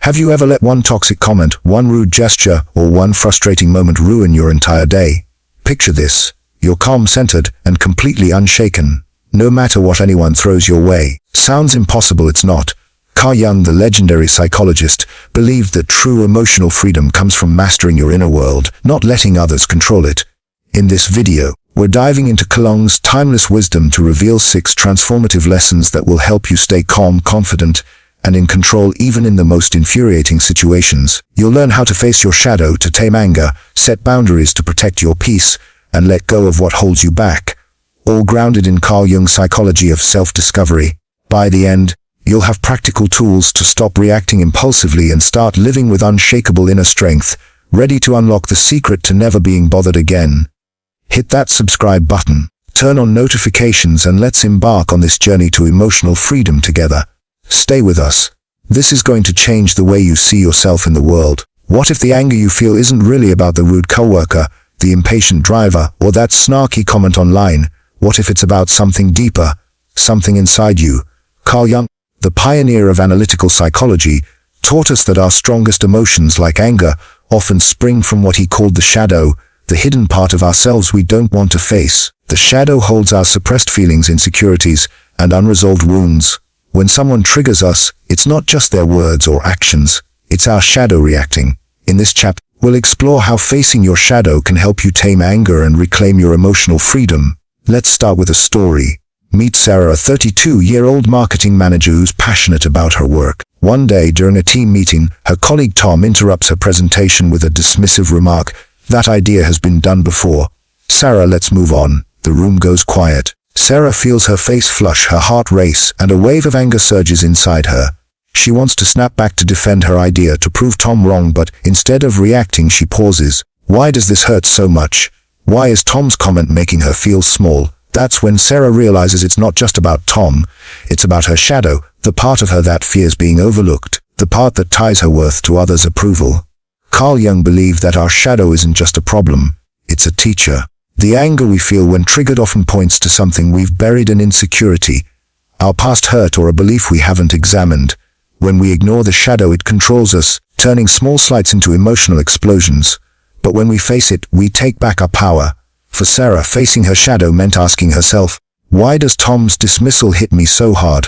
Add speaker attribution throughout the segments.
Speaker 1: Have you ever let one toxic comment, one rude gesture, or one frustrating moment ruin your entire day? Picture this. You're calm, centered, and completely unshaken, no matter what anyone throws your way. Sounds impossible, it's not. Carl Jung, the legendary psychologist, believed that true emotional freedom comes from mastering your inner world, not letting others control it. In this video, we're diving into Carl Jung's timeless wisdom to reveal 6 transformative lessons that will help you stay calm, confident, and in control even in the most infuriating situations. You'll learn how to face your shadow to tame anger, set boundaries to protect your peace, and let go of what holds you back, all grounded in Carl Jung's psychology of self-discovery. By the end, you'll have practical tools to stop reacting impulsively and start living with unshakable inner strength, ready to unlock the secret to never being bothered again. Hit that subscribe button, turn on notifications, and let's embark on this journey to emotional freedom together. Stay with us. This is going to change the way you see yourself in the world. What if the anger you feel isn't really about the rude coworker, the impatient driver, or that snarky comment online? What if it's about something deeper, something inside you? Carl Jung, the pioneer of analytical psychology, taught us that our strongest emotions, like anger, often spring from what he called the shadow, the hidden part of ourselves we don't want to face. The shadow holds our suppressed feelings, insecurities, and unresolved wounds. When someone triggers us, it's not just their words or actions, it's our shadow reacting. In this chapter, we'll explore how facing your shadow can help you tame anger and reclaim your emotional freedom. Let's start with a story. Meet Sarah, a 32-year-old marketing manager who's passionate about her work. One day, during a team meeting, her colleague Tom interrupts her presentation with a dismissive remark. "That idea has been done before. Sarah, let's move on." The room goes quiet. Sarah feels her face flush, her heart race, and a wave of anger surges inside her. She wants to snap back to defend her idea, to prove Tom wrong, but instead of reacting, she pauses. Why does this hurt so much? Why is Tom's comment making her feel small? That's when Sarah realizes it's not just about Tom, it's about her shadow, the part of her that fears being overlooked, the part that ties her worth to others' approval. Carl Jung believed that our shadow isn't just a problem, it's a teacher. The anger we feel when triggered often points to something we've buried, an insecurity, our past hurt, or a belief we haven't examined. When we ignore the shadow, it controls us, turning small slights into emotional explosions. But when we face it, we take back our power. For Sarah, facing her shadow meant asking herself, why does Tom's dismissal hit me so hard?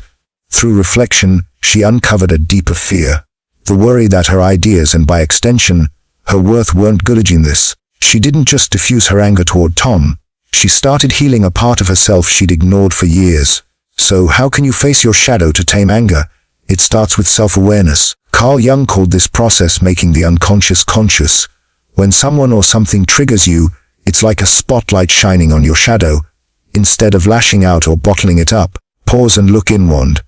Speaker 1: Through reflection, she uncovered a deeper fear. The worry that her ideas, and by extension, her worth, weren't good in this. She didn't just diffuse her anger toward Tom. She started healing a part of herself she'd ignored for years. So how can you face your shadow to tame anger? It starts with self-awareness. Carl Jung called this process making the unconscious conscious. When someone or something triggers you, it's like a spotlight shining on your shadow. Instead of lashing out or bottling it up, pause and look inward.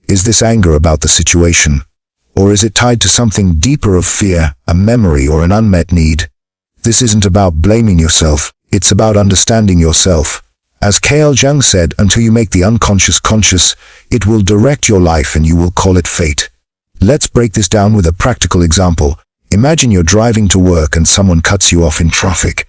Speaker 1: Is this anger about the situation? Or is it tied to something deeper of fear, a memory, or an unmet need? This isn't about blaming yourself, it's about understanding yourself. As Carl Jung said, until you make the unconscious conscious, it will direct your life and you will call it fate. Let's break this down with a practical example. Imagine you're driving to work and someone cuts you off in traffic.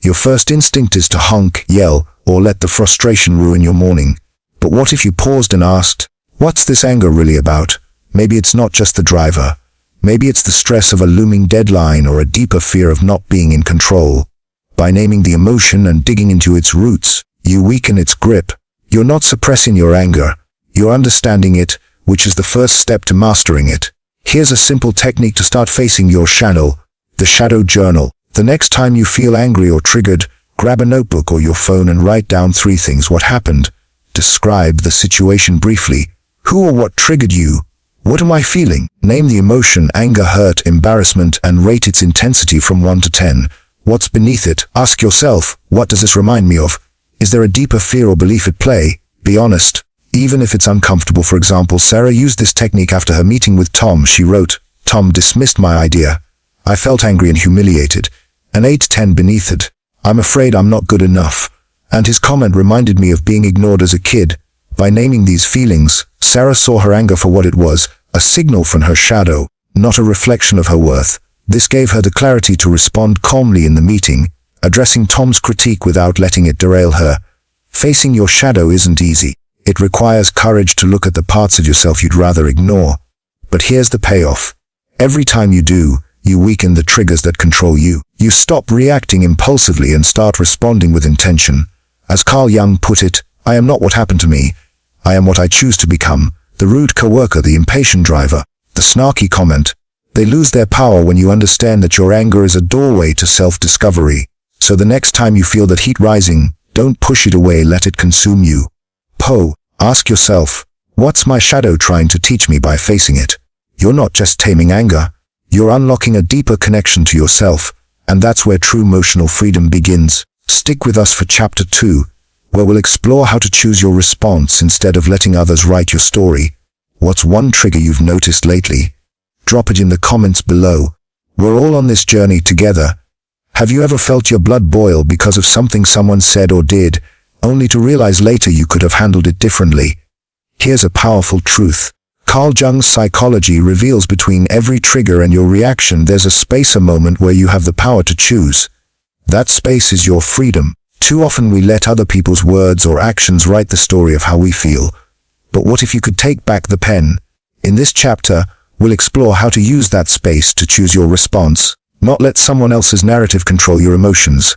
Speaker 1: Your first instinct is to honk, yell, or let the frustration ruin your morning. But what if you paused and asked, what's this anger really about? Maybe it's not just the driver. Maybe it's the stress of a looming deadline or a deeper fear of not being in control. By naming the emotion and digging into its roots, you weaken its grip. You're not suppressing your anger. You're understanding it, which is the first step to mastering it. Here's a simple technique to start facing your shadow, the shadow journal. The next time you feel angry or triggered, grab a notebook or your phone and write down 3 things. What happened? Describe the situation briefly. Who or what triggered you? What am I feeling? Name the emotion, anger, hurt, embarrassment, and rate its intensity from 1 to 10. What's beneath it? Ask yourself, what does this remind me of? Is there a deeper fear or belief at play? Be honest, even if it's uncomfortable. For example, Sarah used this technique after her meeting with Tom. She wrote, Tom dismissed my idea. I felt angry and humiliated. An 8-10 beneath it. I'm afraid I'm not good enough. And his comment reminded me of being ignored as a kid. By naming these feelings, Sarah saw her anger for what it was, a signal from her shadow, not a reflection of her worth. This gave her the clarity to respond calmly in the meeting, addressing Tom's critique without letting it derail her. Facing your shadow isn't easy. It requires courage to look at the parts of yourself you'd rather ignore. But here's the payoff. Every time you do, you weaken the triggers that control you. You stop reacting impulsively and start responding with intention. As Carl Jung put it, I am not what happened to me. I am what I choose to become. The rude coworker, the impatient driver, the snarky comment. They lose their power when you understand that your anger is a doorway to self-discovery. So the next time you feel that heat rising, don't push it away, let it consume you. Ask yourself, what's my shadow trying to teach me by facing it? You're not just taming anger. You're unlocking a deeper connection to yourself, and that's where true emotional freedom begins. Stick with us for Chapter 2, where we'll explore how to choose your response instead of letting others write your story. What's one trigger you've noticed lately? Drop it in the comments below. We're all on this journey together. Have you ever felt your blood boil because of something someone said or did, only to realize later you could have handled it differently? Here's a powerful truth. Carl Jung's psychology reveals between every trigger and your reaction there's a space, a moment where you have the power to choose. That space is your freedom. Too often we let other people's words or actions write the story of how we feel. But what if you could take back the pen? In this chapter, we'll explore how to use that space to choose your response, not let someone else's narrative control your emotions.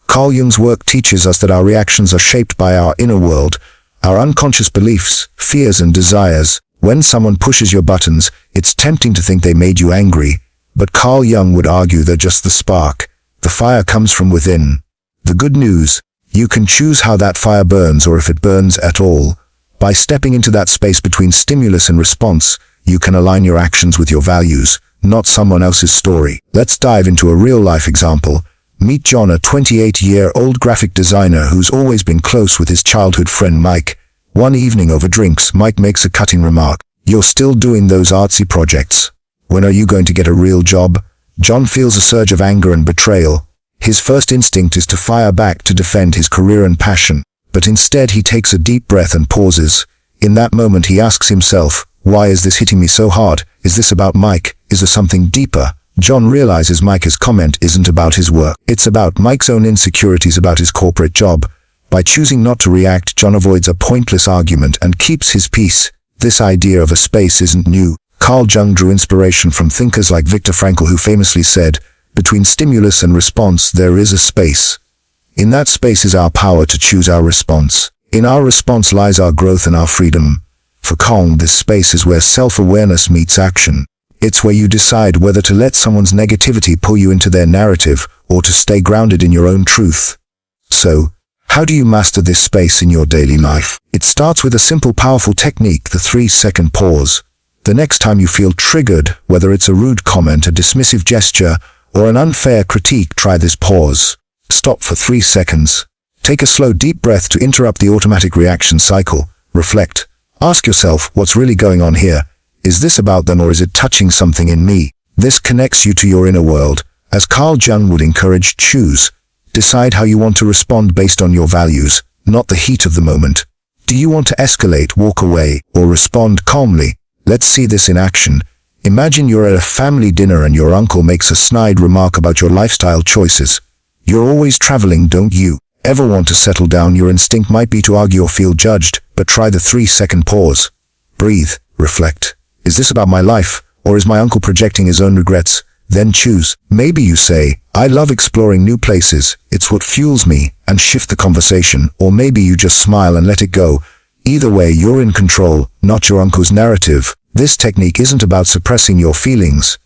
Speaker 1: Carl Jung's work teaches us that our reactions are shaped by our inner world, our unconscious beliefs, fears and desires. When someone pushes your buttons, it's tempting to think they made you angry, but Carl Jung would argue they're just the spark. The fire comes from within. The good news, you can choose how that fire burns or if it burns at all. By stepping into that space between stimulus and response, you can align your actions with your values, not someone else's story. Let's dive into a real-life example. Meet John, a 28-year-old graphic designer who's always been close with his childhood friend Mike. One evening over drinks, Mike makes a cutting remark. "You're still doing those artsy projects. When are you going to get a real job?" John feels a surge of anger and betrayal. His first instinct is to fire back to defend his career and passion, but instead he takes a deep breath and pauses. In that moment he asks himself, why is this hitting me so hard? Is this about Mike? Is there something deeper? John realizes Mike's comment isn't about his work. It's about Mike's own insecurities about his corporate job. By choosing not to react, John avoids a pointless argument and keeps his peace. This idea of a space isn't new. Carl Jung drew inspiration from thinkers like Viktor Frankl, who famously said, "Between stimulus and response there is a space." In that space is our power to choose our response. In our response lies our growth and our freedom. For Jung, this space is where self-awareness meets action. It's where you decide whether to let someone's negativity pull you into their narrative or to stay grounded in your own truth. So, how do you master this space in your daily life? It starts with a simple, powerful technique, the 3-second pause. The next time you feel triggered, whether it's a rude comment, a dismissive gesture, or an unfair critique, try this pause. Stop for 3 seconds. Take a slow, deep breath to interrupt the automatic reaction cycle. Reflect. Ask yourself, what's really going on here? Is this about them or is it touching something in me? This connects you to your inner world. As Carl Jung would encourage, choose. Decide how you want to respond based on your values, not the heat of the moment. Do you want to escalate, walk away, or respond calmly? Let's see this in action. Imagine you're at a family dinner and your uncle makes a snide remark about your lifestyle choices. You're always traveling, don't you ever want to settle down? Your instinct might be to argue or feel judged, but try the 3-second pause. Breathe, reflect. Is this about my life, or is my uncle projecting his own regrets? Then choose. Maybe you say, I love exploring new places, it's what fuels me, and shift the conversation. Or maybe you just smile and let it go. Either way, you're in control, not your uncle's narrative. This technique isn't about suppressing your feelings.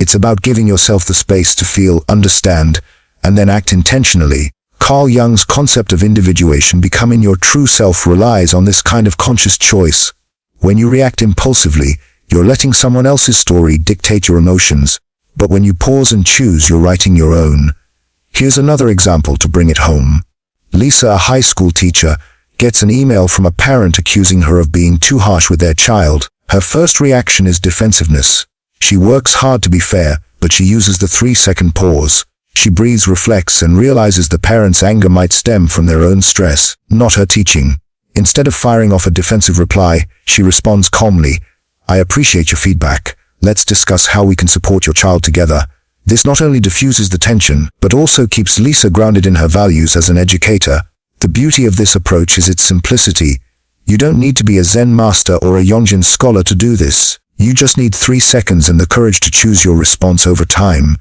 Speaker 1: It's about giving yourself the space to feel, understand, and then act intentionally. Carl Jung's concept of individuation, becoming your true self, relies on this kind of conscious choice. When you react impulsively, you're letting someone else's story dictate your emotions. But when you pause and choose, you're writing your own. Here's another example to bring it home. Lisa, a high school teacher, gets an email from a parent accusing her of being too harsh with their child. Her first reaction is defensiveness. She works hard to be fair, but she uses the 3-second pause. She breathes, reflects, and realizes the parent's anger might stem from their own stress, not her teaching. Instead of firing off a defensive reply, she responds calmly, I appreciate your feedback. Let's discuss how we can support your child together. This not only diffuses the tension, but also keeps Lisa grounded in her values as an educator. The beauty of this approach is its simplicity. You don't need to be a Zen master or a Yongjin scholar to do this. You just need 3 seconds and the courage to choose your response over time.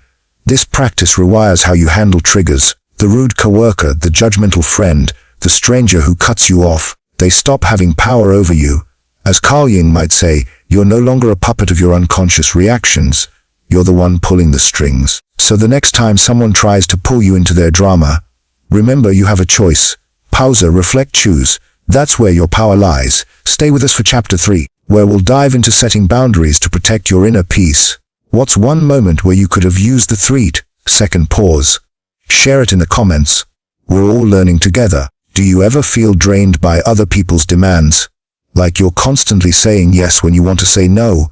Speaker 1: This practice rewires how you handle triggers. The rude coworker, the judgmental friend, the stranger who cuts you off. They stop having power over you. As Carl Jung might say, you're no longer a puppet of your unconscious reactions. You're the one pulling the strings. So the next time someone tries to pull you into their drama, remember you have a choice. Pause, reflect, choose. That's where your power lies. Stay with us for Chapter 3, where we'll dive into setting boundaries to protect your inner peace. What's one moment where you could have used the 3-second pause? Share it in the comments. We're all learning together. Do you ever feel drained by other people's demands? Like you're constantly saying yes when you want to say no?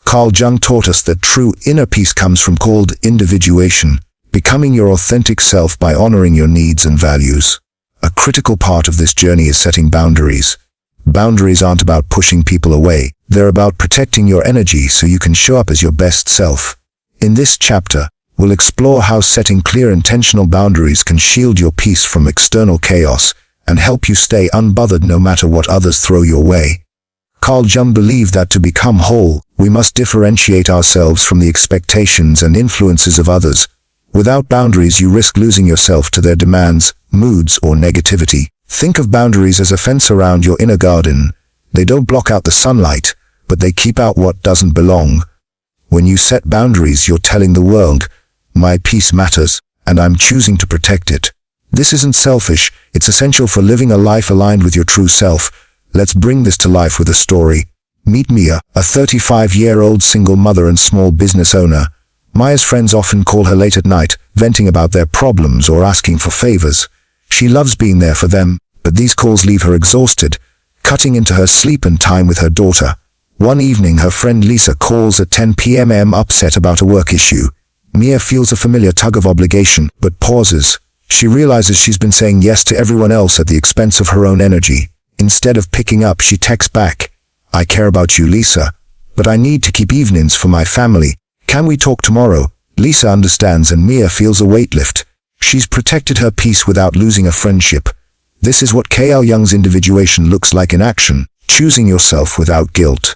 Speaker 1: Carl Jung taught us that true inner peace comes from called individuation, becoming your authentic self by honoring your needs and values. A critical part of this journey is setting boundaries. Boundaries aren't about pushing people away. They're about protecting your energy so you can show up as your best self. In this chapter, we'll explore how setting clear intentional boundaries can shield your peace from external chaos and help you stay unbothered no matter what others throw your way. Carl Jung believed that to become whole, we must differentiate ourselves from the expectations and influences of others. Without boundaries, you risk losing yourself to their demands, moods, or negativity. Think of boundaries as a fence around your inner garden. They don't block out the sunlight, but they keep out what doesn't belong. When you set boundaries, you're telling the world, my peace matters, and I'm choosing to protect it. This isn't selfish, it's essential for living a life aligned with your true self. Let's bring this to life with a story. Meet Mia, a 35-year-old single mother and small business owner. Maya's friends often call her late at night, venting about their problems or asking for favors. She loves being there for them, but these calls leave her exhausted, cutting into her sleep and time with her daughter. One evening, her friend Lisa calls at 10 p.m. upset about a work issue. Mia feels a familiar tug of obligation, but pauses. She realizes she's been saying yes to everyone else at the expense of her own energy. Instead of picking up, she texts back, I care about you, Lisa, but I need to keep evenings for my family. Can we talk tomorrow? Lisa understands and Mia feels a weight lift. She's protected her peace without losing a friendship. This is what Carl Jung's individuation looks like in action, choosing yourself without guilt.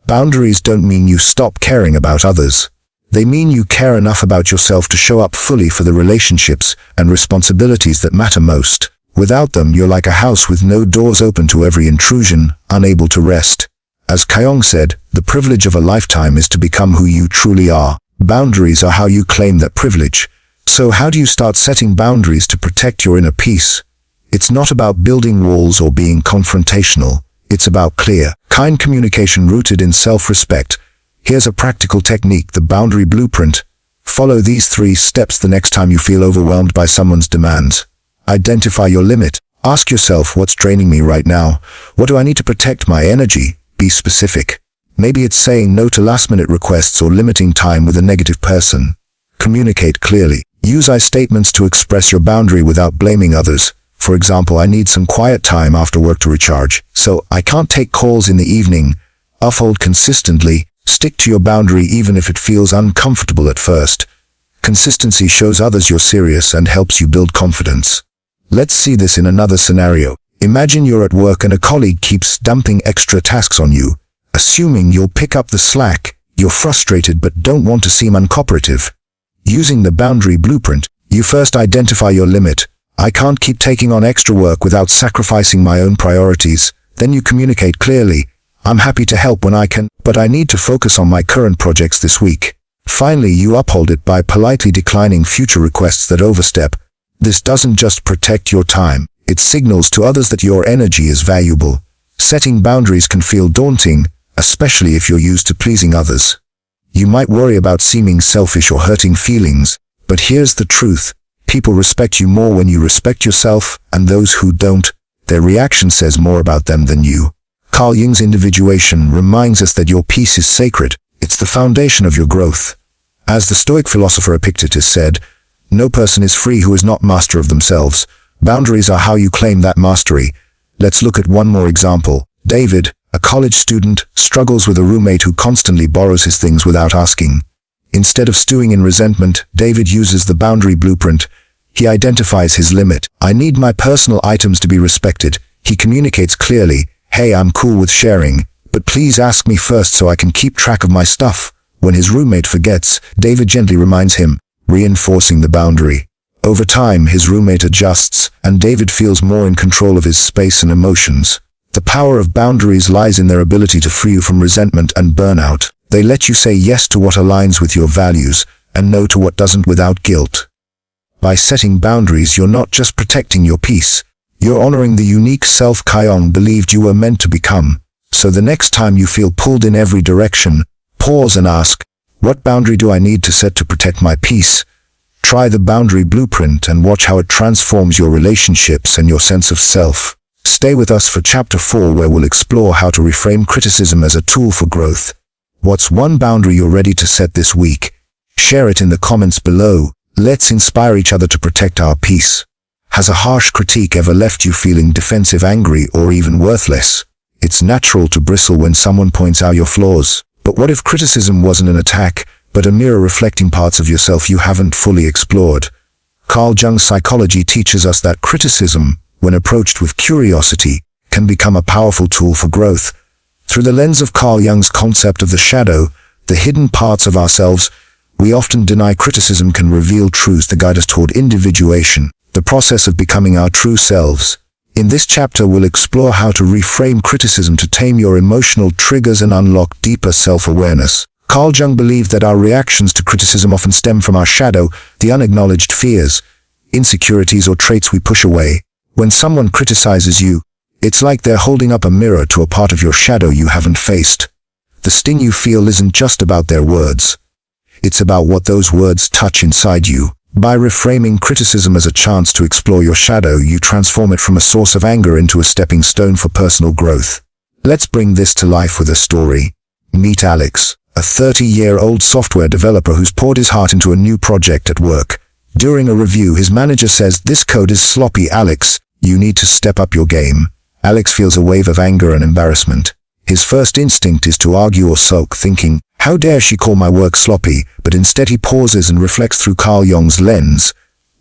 Speaker 1: Boundaries don't mean you stop caring about others. They mean you care enough about yourself to show up fully for the relationships and responsibilities that matter most. Without them, you're like a house with no doors open to every intrusion, unable to rest. As Carl Jung said, the privilege of a lifetime is to become who you truly are. Boundaries are how you claim that privilege. So how do you start setting boundaries to protect your inner peace? It's not about building walls or being confrontational. It's about clear, kind communication rooted in self-respect. Here's a practical technique, the boundary blueprint. Follow these 3 steps the next time you feel overwhelmed by someone's demands. Identify your limit. Ask yourself, what's draining me right now? What do I need to protect my energy? Be specific. Maybe it's saying no to last-minute requests or limiting time with a negative person. Communicate clearly. Use I statements to express your boundary without blaming others. For example, I need some quiet time after work to recharge, so I can't take calls in the evening. Uphold consistently. Stick to your boundary even if it feels uncomfortable at first. Consistency shows others you're serious and helps you build confidence. Let's see this in another scenario. Imagine you're at work and a colleague keeps dumping extra tasks on you. Assuming you'll pick up the slack, you're frustrated but don't want to seem uncooperative. Using the boundary blueprint, you first identify your limit. I can't keep taking on extra work without sacrificing my own priorities. Then you communicate clearly. I'm happy to help when I can, but I need to focus on my current projects this week. Finally, you uphold it by politely declining future requests that overstep. This doesn't just protect your time, it signals to others that your energy is valuable. Setting boundaries can feel daunting, especially if you're used to pleasing others. You might worry about seeming selfish or hurting feelings, but here's the truth. People respect you more when you respect yourself, and those who don't, their reaction says more about them than you. Carl Jung's individuation reminds us that your peace is sacred. It's the foundation of your growth. As the Stoic philosopher Epictetus said, no person is free who is not master of themselves. Boundaries are how you claim that mastery. Let's look at one more example. David, a college student, struggles with a roommate who constantly borrows his things without asking. Instead of stewing in resentment, David uses the boundary blueprint. He identifies his limit. I need my personal items to be respected. He communicates clearly, hey, I'm cool with sharing, But please ask me first so I can keep track of my stuff. When his roommate forgets, David gently reminds him, reinforcing the boundary. Over time, his roommate adjusts, and David feels more in control of his space and emotions. The power of boundaries lies in their ability to free you from resentment and burnout. They let you say yes to what aligns with your values, and no to what doesn't without guilt. By setting boundaries, you're not just protecting your peace, you're honoring the unique self Carl Jung believed you were meant to become. So the next time you feel pulled in every direction, pause and ask, what boundary do I need to set to protect my peace? Try the boundary blueprint and watch how it transforms your relationships and your sense of self. Stay with us for Chapter 4, where we'll explore how to reframe criticism as a tool for growth. What's one boundary you're ready to set this week? Share it in the comments below. Let's inspire each other to protect our peace. Has a harsh critique ever left you feeling defensive, angry, or even worthless? It's natural to bristle when someone points out your flaws. But what if criticism wasn't an attack, but a mirror reflecting parts of yourself you haven't fully explored? Carl Jung's psychology teaches us that criticism, when approached with curiosity, can become a powerful tool for growth. Through the lens of Carl Jung's concept of the shadow, the hidden parts of ourselves, we often deny criticism can reveal truths that guide us toward individuation, the process of becoming our true selves. In this chapter, we'll explore how to reframe criticism to tame your emotional triggers and unlock deeper self-awareness. Carl Jung believed that our reactions to criticism often stem from our shadow, the unacknowledged fears, insecurities, or traits we push away. When someone criticizes you, it's like they're holding up a mirror to a part of your shadow you haven't faced. The sting you feel isn't just about their words. It's about what those words touch inside you. By reframing criticism as a chance to explore your shadow, you transform it from a source of anger into a stepping stone for personal growth. Let's bring this to life with a story. Meet Alex, a 30-year-old software developer who's poured his heart into a new project at work. During a review, his manager says, "This code is sloppy, Alex. You need to step up your game." Alex feels a wave of anger and embarrassment. His first instinct is to argue or sulk, thinking, how dare she call my work sloppy? But instead he pauses and reflects through Carl Jung's lens.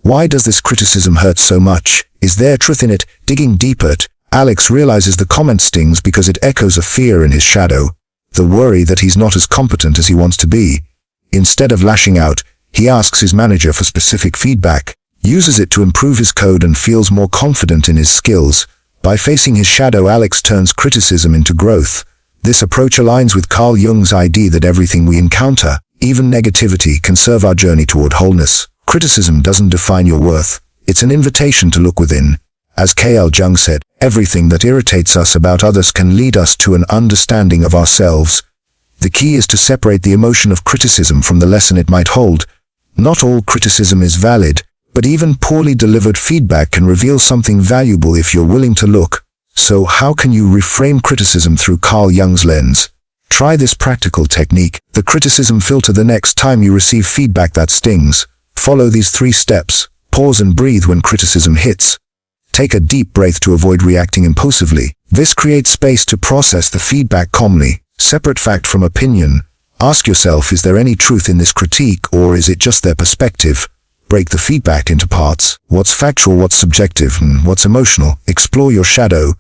Speaker 1: Why does this criticism hurt so much? Is there truth in it? Digging deeper, Alex realizes the comment stings because it echoes a fear in his shadow, the worry that he's not as competent as he wants to be. Instead of lashing out, he asks his manager for specific feedback, uses it to improve his code, and feels more confident in his skills. By facing his shadow, Alex turns criticism into growth. This approach aligns with Carl Jung's idea that everything we encounter, even negativity, can serve our journey toward wholeness. Criticism doesn't define your worth. It's an invitation to look within. As Carl Jung said, everything that irritates us about others can lead us to an understanding of ourselves. The key is to separate the emotion of criticism from the lesson it might hold. Not all criticism is valid, but even poorly delivered feedback can reveal something valuable if you're willing to look. So how can you reframe criticism through Carl Jung's lens? Try this practical technique, the criticism filter, the next time you receive feedback that stings. Follow these 3 steps. Pause and breathe when criticism hits. Take a deep breath to avoid reacting impulsively. This creates space to process the feedback calmly. Separate fact from opinion. Ask yourself, is there any truth in this critique, or is it just their perspective? Break the feedback into parts. What's factual, what's subjective, and what's emotional? Explore your shadow.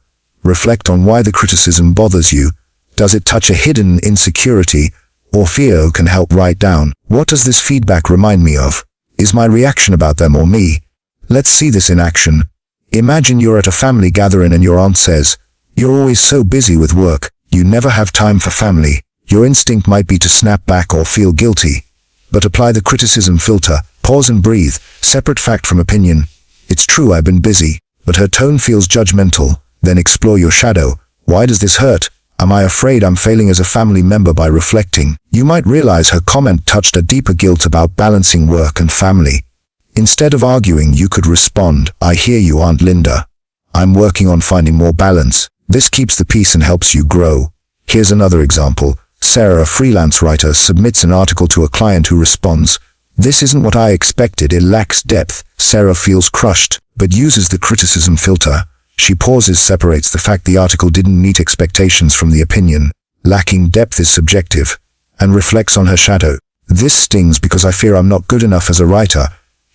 Speaker 1: Reflect on why the criticism bothers you. Does it touch a hidden insecurity or fear? Can help write down, what does this feedback remind me of? Is my reaction about them or me? Let's see this in action. Imagine you're at a family gathering and your aunt says, "You're always so busy with work, you never have time for family." Your instinct might be to snap back or feel guilty. But apply the criticism filter. Pause and breathe. Separate fact from opinion. It's true, I've been busy, but her tone feels judgmental. Then explore your shadow. Why does this hurt? Am I afraid I'm failing as a family member? By reflecting, you might realize her comment touched a deeper guilt about balancing work and family. Instead of arguing, you could respond, "I hear you, Aunt Linda. I'm working on finding more balance." This keeps the peace and helps you grow. Here's another example. Sarah, a freelance writer, submits an article to a client who responds, "This isn't what I expected, it lacks depth." Sarah feels crushed, but uses the criticism filter. She pauses, separates the fact the article didn't meet expectations from the opinion. Lacking depth is subjective, and reflects on her shadow. "This stings because I fear I'm not good enough as a writer."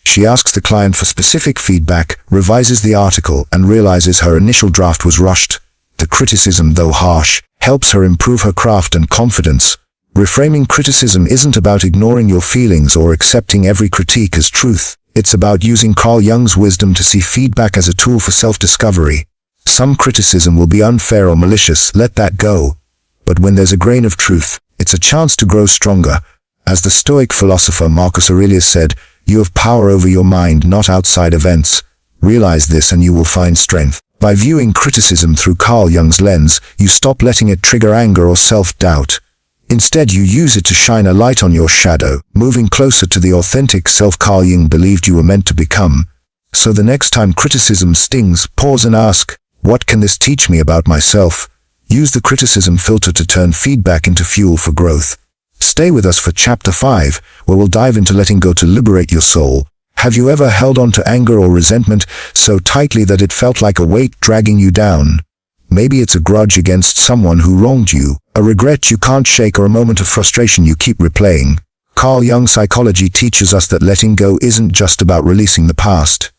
Speaker 1: She asks the client for specific feedback, revises the article, and realizes her initial draft was rushed. The criticism, though harsh, helps her improve her craft and confidence. Reframing criticism isn't about ignoring your feelings or accepting every critique as truth. It's about using Carl Jung's wisdom to see feedback as a tool for self-discovery. Some criticism will be unfair or malicious, let that go. But when there's a grain of truth, it's a chance to grow stronger. As the Stoic philosopher Marcus Aurelius said, "You have power over your mind, not outside events. Realize this and you will find strength." By viewing criticism through Carl Jung's lens, you stop letting it trigger anger or self-doubt. Instead, you use it to shine a light on your shadow, moving closer to the authentic self Carl Jung believed you were meant to become. So the next time criticism stings, pause and ask, what can this teach me about myself? Use the criticism filter to turn feedback into fuel for growth. Stay with us for Chapter 5, where we'll dive into letting go to liberate your soul. Have you ever held on to anger or resentment so tightly that it felt like a weight dragging you down? Maybe it's a grudge against someone who wronged you, a regret you can't shake, or a moment of frustration you keep replaying. Carl Jung's psychology teaches us that letting go isn't just about releasing the past.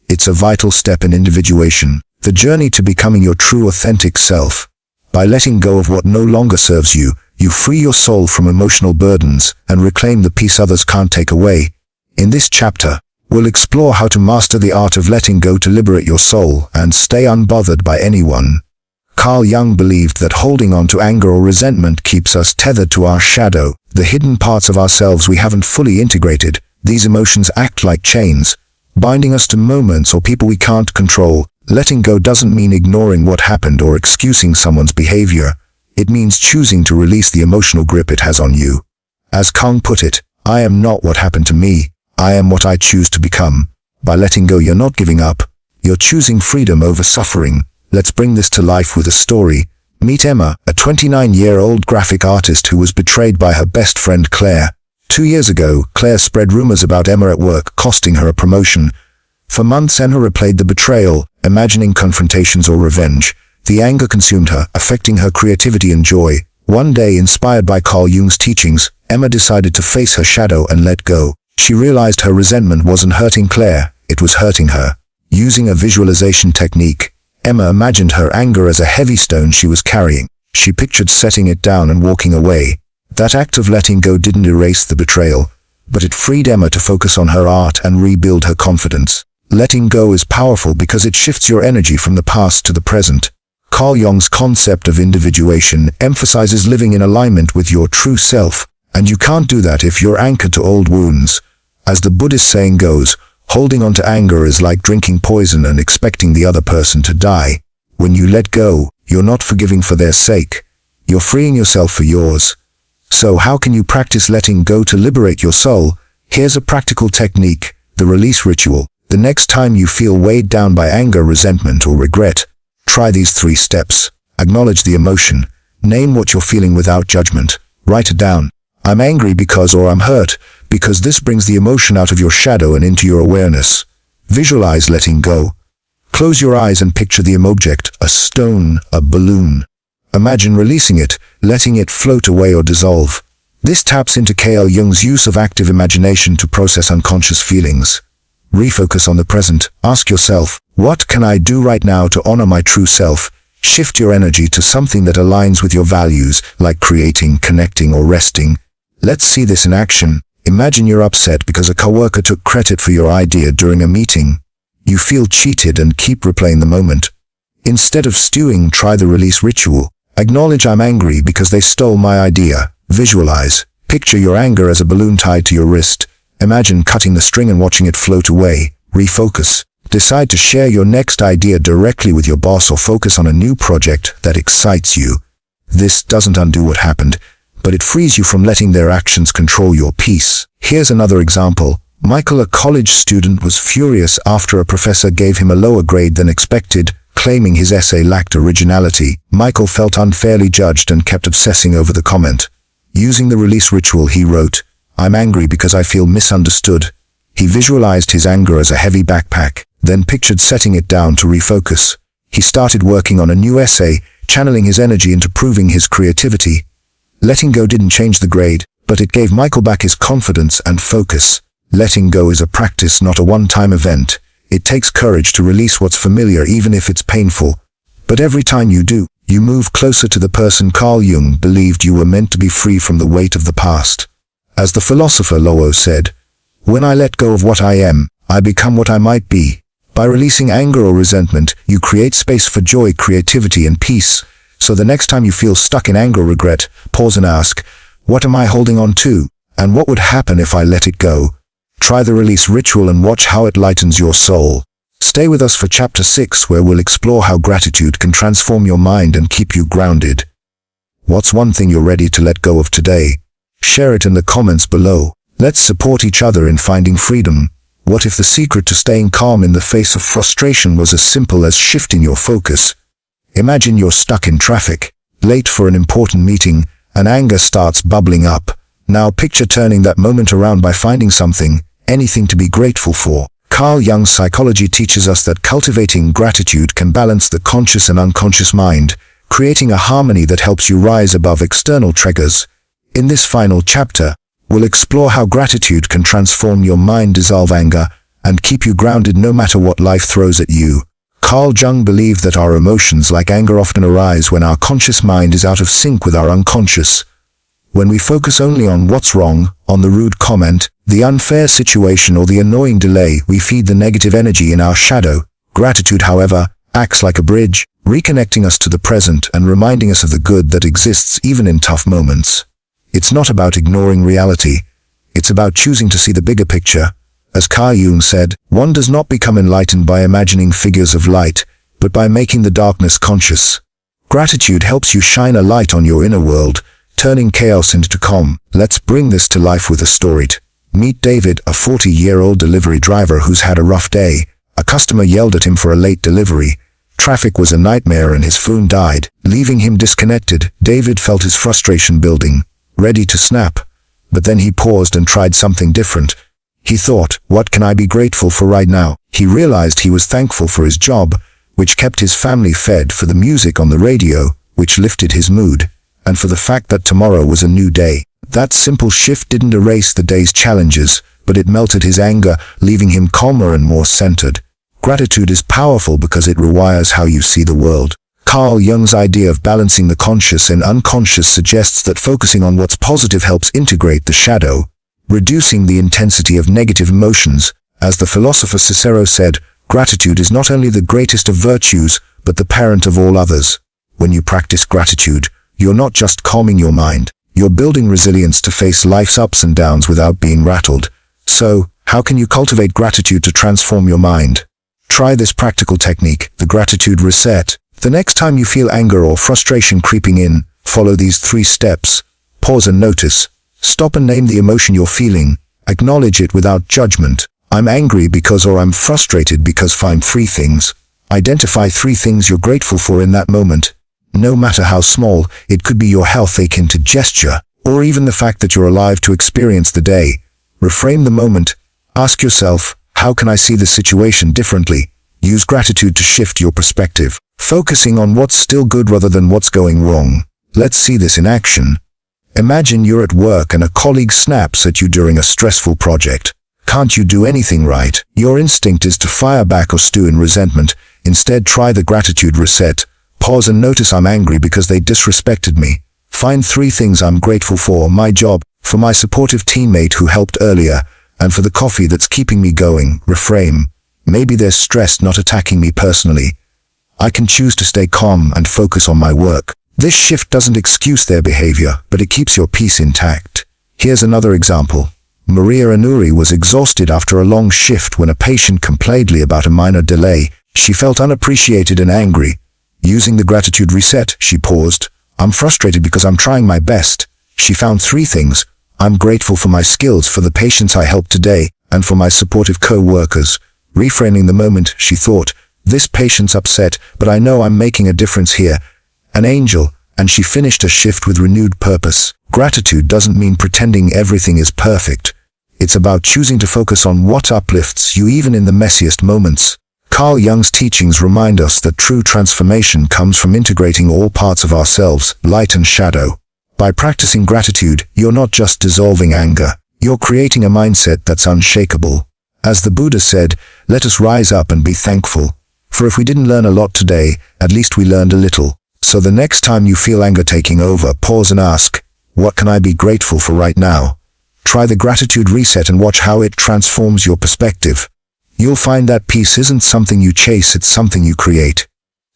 Speaker 1: It's a vital step in individuation, the journey to becoming your true authentic self. By letting go of what no longer serves you, you free your soul from emotional burdens and reclaim the peace others can't take away. In this chapter, we'll explore how to master the art of letting go to liberate your soul and stay unbothered by anyone. Carl Jung believed that holding on to anger or resentment keeps us tethered to our shadow, the hidden parts of ourselves we haven't fully integrated. These emotions act like chains, binding us to moments or people we can't control. Letting go doesn't mean ignoring what happened or excusing someone's behavior. It means choosing to release the emotional grip it has on you. As Jung put it, "I am not what happened to me. I am what I choose to become." By letting go, you're not giving up. You're choosing freedom over suffering. Let's bring this to life with a story. Meet Emma, a 29-year-old graphic artist who was betrayed by her best friend Claire. 2 years ago, Claire spread rumors about Emma at work, costing her a promotion. For months, Emma replayed the betrayal, imagining confrontations or revenge. The anger consumed her, affecting her creativity and joy. One day, inspired by Carl Jung's teachings, Emma decided to face her shadow and let go. She realized her resentment wasn't hurting Claire, it was hurting her. Using a visualization technique, Emma imagined her anger as a heavy stone she was carrying. She pictured setting it down and walking away. That act of letting go didn't erase the betrayal, but it freed Emma to focus on her art and rebuild her confidence. Letting go is powerful because it shifts your energy from the past to the present. Carl Jung's concept of individuation emphasizes living in alignment with your true self, and you can't do that if you're anchored to old wounds. As the Buddhist saying goes, holding on to anger is like drinking poison and expecting the other person to die. When you let go, you're not forgiving for their sake. You're freeing yourself for yours. So how can you practice letting go to liberate your soul? Here's a practical technique, the release ritual. The next time you feel weighed down by anger, resentment, or regret, try these 3 steps. Acknowledge the emotion. Name what you're feeling without judgment. Write it down. I'm angry because, or I'm hurt because. This brings the emotion out of your shadow and into your awareness. Visualize letting go. Close your eyes and picture the object, a stone, a balloon. Imagine releasing it, letting it float away or dissolve. This taps into Carl Jung's use of active imagination to process unconscious feelings. Refocus on the present. Ask yourself, what can I do right now to honor my true self? Shift your energy to something that aligns with your values, like creating, connecting, or resting. Let's see this in action. Imagine you're upset because a coworker took credit for your idea during a meeting. You feel cheated and keep replaying the moment. Instead of stewing, try the release ritual. Acknowledge I'm angry because they stole my idea. Visualize. Picture your anger as a balloon tied to your wrist. Imagine cutting the string and watching it float away. Refocus. Decide to share your next idea directly with your boss or focus on a new project that excites you. This doesn't undo what happened, but it frees you from letting their actions control your peace. Here's another example. Michael, a college student, was furious after a professor gave him a lower grade than expected, claiming his essay lacked originality. Michael felt unfairly judged and kept obsessing over the comment. Using the release ritual, he wrote, I'm angry because I feel misunderstood. He visualized his anger as a heavy backpack, then pictured setting it down to refocus. He started working on a new essay, channeling his energy into proving his creativity. Letting go didn't change the grade, but it gave Michael back his confidence and focus. Letting go is a practice, not a one-time event. It takes courage to release what's familiar even if it's painful. But every time you do, You move closer to the person Carl Jung believed you were meant to be, free from the weight of the past. As the philosopher Lowell said, "When I let go of what I am, I become what I might be." By releasing anger or resentment, you create space for joy, creativity, and peace. So the next time you feel stuck in anger or regret, pause and ask, what am I holding on to? And what would happen if I let it go? Try the release ritual and watch how it lightens your soul. Stay with us for Chapter 6, where we'll explore how gratitude can transform your mind and keep you grounded. What's one thing you're ready to let go of today? Share it in the comments below. Let's support each other in finding freedom. What if the secret to staying calm in the face of frustration was as simple as shifting your focus? Imagine you're stuck in traffic, late for an important meeting, and anger starts bubbling up. Now picture turning that moment around by finding something, anything to be grateful for. Carl Jung's psychology teaches us that cultivating gratitude can balance the conscious and unconscious mind, creating a harmony that helps you rise above external triggers. In this final chapter, we'll explore how gratitude can transform your mind, dissolve anger, and keep you grounded no matter what life throws at you. Carl Jung believed that our emotions, like anger, often arise when our conscious mind is out of sync with our unconscious. When we focus only on what's wrong, on the rude comment, the unfair situation, or the annoying delay, we feed the negative energy in our shadow. Gratitude, however, acts like a bridge, reconnecting us to the present and reminding us of the good that exists even in tough moments. It's not about ignoring reality. It's about choosing to see the bigger picture. As Carl Jung said, one does not become enlightened by imagining figures of light, but by making the darkness conscious. Gratitude helps you shine a light on your inner world, turning chaos into calm. Let's bring this to life with a story. Meet David, a 40-year-old delivery driver who's had a rough day. A customer yelled at him for a late delivery. Traffic was a nightmare and his phone died, leaving him disconnected. David felt his frustration building, ready to snap. But then he paused and tried something different. He thought, what can I be grateful for right now? He realized he was thankful for his job, which kept his family fed, for the music on the radio, which lifted his mood, and for the fact that tomorrow was a new day. That simple shift didn't erase the day's challenges, but it melted his anger, leaving him calmer and more centered. Gratitude is powerful because it rewires how you see the world. Carl Jung's idea of balancing the conscious and unconscious suggests that focusing on what's positive helps integrate the shadow, reducing the intensity of negative emotions. As the philosopher Cicero said, gratitude is not only the greatest of virtues, but the parent of all others. When you practice gratitude, you're not just calming your mind, you're building resilience to face life's ups and downs without being rattled. So, how can you cultivate gratitude to transform your mind? Try this practical technique, the gratitude reset. The next time you feel anger or frustration creeping in, follow these 3 steps. Pause and notice. Stop and name the emotion you're feeling. Acknowledge it without judgment. I'm angry because, or I'm frustrated because. Find 3 things. Identify 3 things you're grateful for in that moment. No matter how small, it could be your health, akin to gesture, or even the fact that you're alive to experience the day. Reframe the moment. Ask yourself, how can I see the situation differently? Use gratitude to shift your perspective, focusing on what's still good rather than what's going wrong. Let's see this in action. Imagine you're at work and a colleague snaps at you during a stressful project. Can't you do anything right? Your instinct is to fire back or stew in resentment. Instead, try the gratitude reset. Pause and notice, I'm angry because they disrespected me. Find 3 things I'm grateful for: my job, for my supportive teammate who helped earlier, and for the coffee that's keeping me going. Reframe. Maybe they're stressed, not attacking me personally. I can choose to stay calm and focus on my work. This shift doesn't excuse their behavior, but it keeps your peace intact. Here's another example. Maria Anuri was exhausted after a long shift when a patient complained about a minor delay. She felt unappreciated and angry. Using the gratitude reset, she paused. I'm frustrated because I'm trying my best. She found 3 things. I'm grateful for my skills, for the patients I helped today, and for my supportive co-workers. Reframing the moment, she thought, this patient's upset, but I know I'm making a difference here. An angel, and she finished her shift with renewed purpose. Gratitude doesn't mean pretending everything is perfect. It's about choosing to focus on what uplifts you even in the messiest moments. Carl Jung's teachings remind us that true transformation comes from integrating all parts of ourselves, light and shadow. By practicing gratitude, you're not just dissolving anger, you're creating a mindset that's unshakable. As the Buddha said, let us rise up and be thankful. For if we didn't learn a lot today, at least we learned a little. So the next time you feel anger taking over, pause and ask, what can I be grateful for right now? Try the gratitude reset and watch how it transforms your perspective. You'll find that peace isn't something you chase, it's something you create.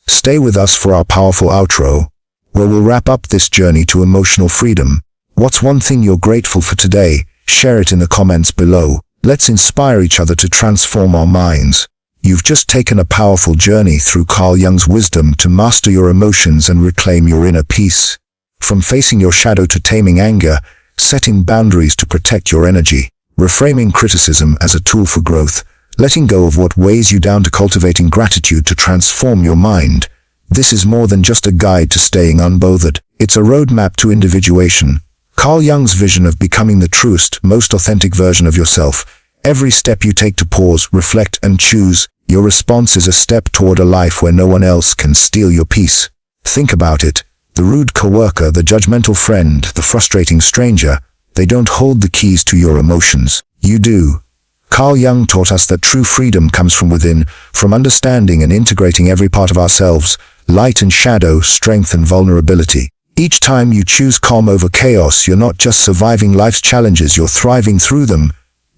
Speaker 1: Stay with us for our powerful outro, where we'll wrap up this journey to emotional freedom. What's one thing you're grateful for today? Share it in the comments below. Let's inspire each other to transform our minds. You've just taken a powerful journey through Carl Jung's wisdom to master your emotions and reclaim your inner peace. From facing your shadow to taming anger, setting boundaries to protect your energy, reframing criticism as a tool for growth, letting go of what weighs you down to cultivating gratitude to transform your mind. This is more than just a guide to staying unbothered. It's a roadmap to individuation. Carl Jung's vision of becoming the truest, most authentic version of yourself. Every step you take to pause, reflect, and choose, your response is a step toward a life where no one else can steal your peace. Think about it. The rude coworker, the judgmental friend, the frustrating stranger, they don't hold the keys to your emotions. You do. Carl Jung taught us that true freedom comes from within, from understanding and integrating every part of ourselves, light and shadow, strength and vulnerability. Each time you choose calm over chaos, you're not just surviving life's challenges, you're thriving through them.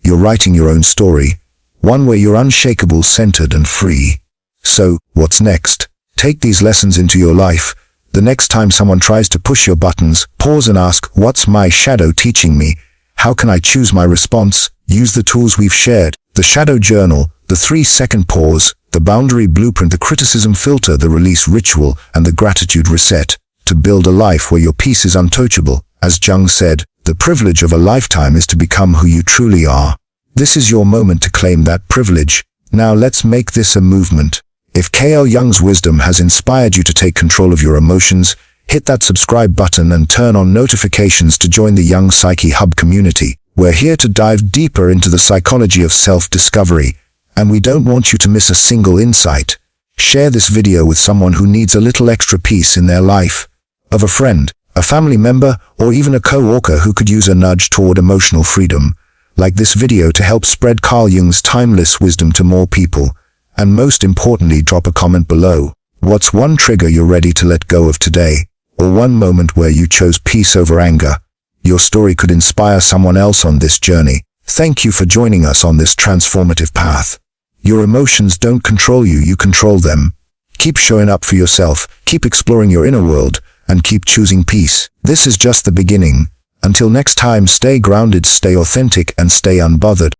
Speaker 1: You're writing your own story, one where you're unshakable, centered, and free. So, what's next? Take these lessons into your life. The next time someone tries to push your buttons, pause and ask, what's my shadow teaching me? How can I choose my response? Use the tools we've shared, the shadow journal, the 3-second pause, the boundary blueprint, the criticism filter, the release ritual, and the gratitude reset, to build a life where your peace is untouchable. As Jung said, the privilege of a lifetime is to become who you truly are. This is your moment to claim that privilege. Now let's make this a movement. If Carl Jung's wisdom has inspired you to take control of your emotions, hit that subscribe button and turn on notifications to join the Jung Psyche Hub community. We're here to dive deeper into the psychology of self-discovery, and we don't want you to miss a single insight. Share this video with someone who needs a little extra peace in their life. Of a friend, a family member, or even a co-worker who could use a nudge toward emotional freedom. Like this video to help spread Carl Jung's timeless wisdom to more people. And most importantly, drop a comment below. What's one trigger you're ready to let go of today? Or one moment where you chose peace over anger? Your story could inspire someone else on this journey. Thank you for joining us on this transformative path. Your emotions don't control you, you control them. Keep showing up for yourself, keep exploring your inner world, and keep choosing peace. This is just the beginning. Until next time, stay grounded, stay authentic, and stay unbothered.